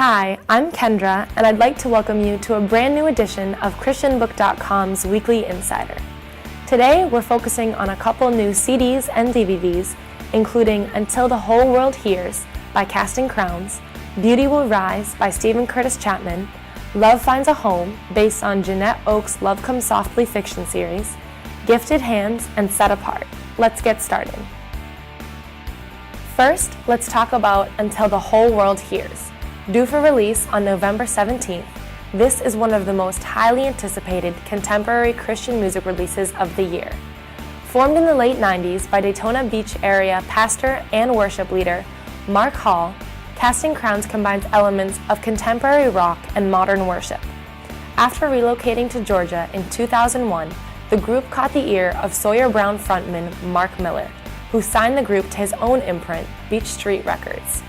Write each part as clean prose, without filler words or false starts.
Hi, I'm Kendra, and I'd like to welcome you to a brand new edition of Christianbook.com's Weekly Insider. Today, we're focusing on a couple new CDs and DVDs, including Until the Whole World Hears by Casting Crowns, Beauty Will Rise by Steven Curtis Chapman, Love Finds a Home, based on Jeanette Oak's Love Comes Softly fiction series, Gifted Hands, and Set Apart. Let's get started. First, let's talk about Until the Whole World Hears. Due for release on November 17th, this is one of the most highly anticipated contemporary Christian music releases of the year. Formed in the late 90s by Daytona Beach area pastor and worship leader Mark Hall, Casting Crowns combines elements of contemporary rock and modern worship. After relocating to Georgia in 2001, the group caught the ear of Sawyer Brown frontman Mark Miller, who signed the group to his own imprint, Beach Street Records.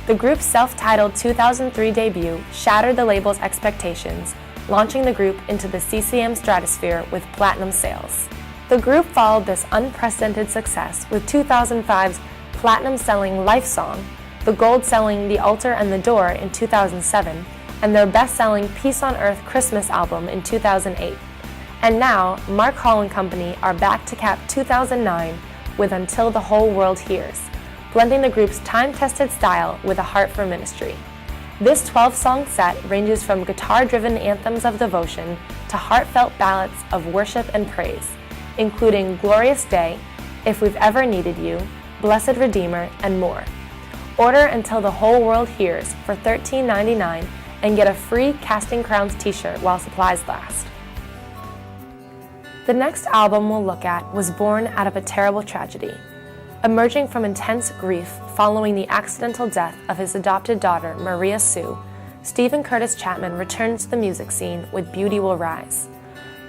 The group's self-titled 2003 debut shattered the label's expectations, launching the group into the CCM stratosphere with platinum sales. The group followed this unprecedented success with 2005's platinum-selling Life Song, the gold-selling The Altar and the Door in 2007, and their best-selling Peace on Earth Christmas album in 2008. And now, Mark Hall and Company are back to cap 2009 with Until the Whole World Hears, blending the group's time-tested style with a heart for ministry. This 12-song set ranges from guitar-driven anthems of devotion to heartfelt ballads of worship and praise, including Glorious Day, If We've Ever Needed You, Blessed Redeemer, and more. Order Until the Whole World Hears for $13.99 and get a free Casting Crowns t-shirt while supplies last. The next album we'll look at was born out of a terrible tragedy. Emerging from intense grief following the accidental death of his adopted daughter, Maria Sue, Steven Curtis Chapman returns to the music scene with Beauty Will Rise.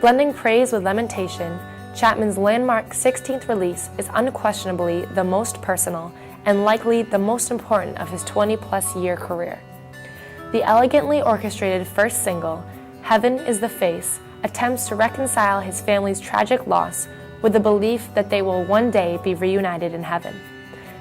Blending praise with lamentation, Chapman's landmark 16th release is unquestionably the most personal and likely the most important of his 20-plus year career. The elegantly orchestrated first single, Heaven is the Face, attempts to reconcile his family's tragic loss with the belief that they will one day be reunited in heaven.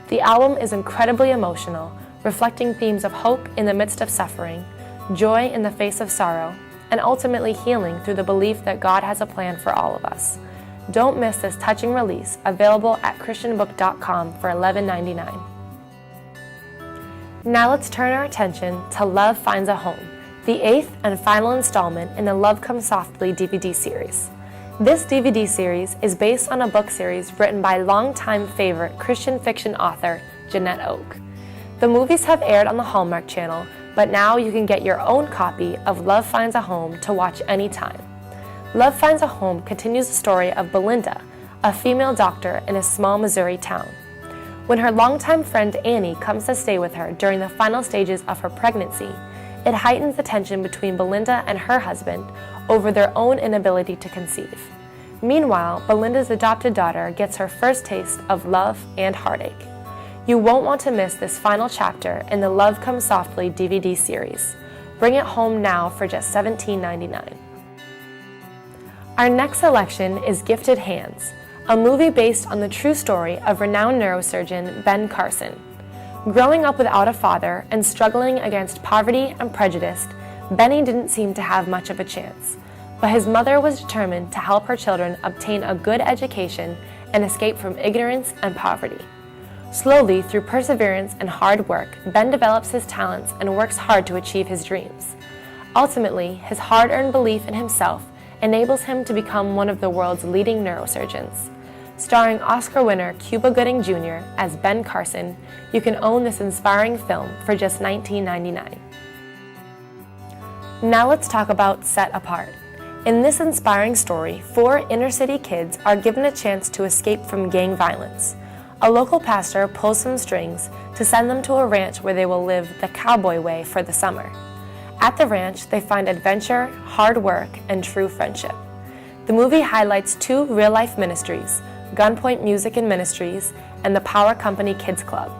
The album is incredibly emotional, reflecting themes of hope in the midst of suffering, joy in the face of sorrow, and ultimately healing through the belief that God has a plan for all of us. Don't miss this touching release, available at Christianbook.com for $11.99. Now let's turn our attention to Love Finds a Home, the 8th and final installment in the Love Comes Softly DVD series. This DVD series is based on a book series written by longtime favorite Christian fiction author Jeanette Oak. The movies have aired on the Hallmark Channel, but now you can get your own copy of Love Finds a Home to watch anytime. Love Finds a Home continues the story of Belinda, a female doctor in a small Missouri town. When her longtime friend Annie comes to stay with her during the final stages of her pregnancy, it heightens the tension between Belinda and her husband over their own inability to conceive. Meanwhile, Belinda's adopted daughter gets her first taste of love and heartache. You won't want to miss this final chapter in the Love Comes Softly DVD series. Bring it home now for just $17.99. Our next selection is Gifted Hands, a movie based on the true story of renowned neurosurgeon Ben Carson. Growing up without a father and struggling against poverty and prejudice, Benny didn't seem to have much of a chance, but his mother was determined to help her children obtain a good education and escape from ignorance and poverty. Slowly, through perseverance and hard work, Ben develops his talents and works hard to achieve his dreams. Ultimately, his hard-earned belief in himself enables him to become one of the world's leading neurosurgeons. Starring Oscar winner Cuba Gooding Jr. as Ben Carson, you can own this inspiring film for just $19.99. Now let's talk about Set Apart. In this inspiring story, 4 inner-city kids are given a chance to escape from gang violence. A local pastor pulls some strings to send them to a ranch where they will live the cowboy way for the summer. At the ranch, they find adventure, hard work, and true friendship. The movie highlights 2 real-life ministries, Gunpoint Music and Ministries and the Power Company Kids Club.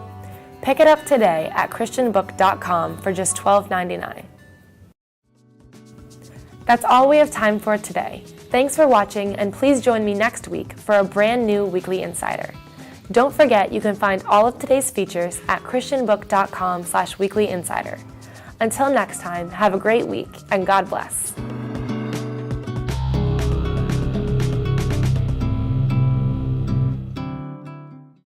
Pick it up today at Christianbook.com for just $12.99. That's all we have time for today. Thanks for watching, and please join me next week for a brand new Weekly Insider. Don't forget you can find all of today's features at Christianbook.com/weeklyinsider. Until next time, have a great week and God bless.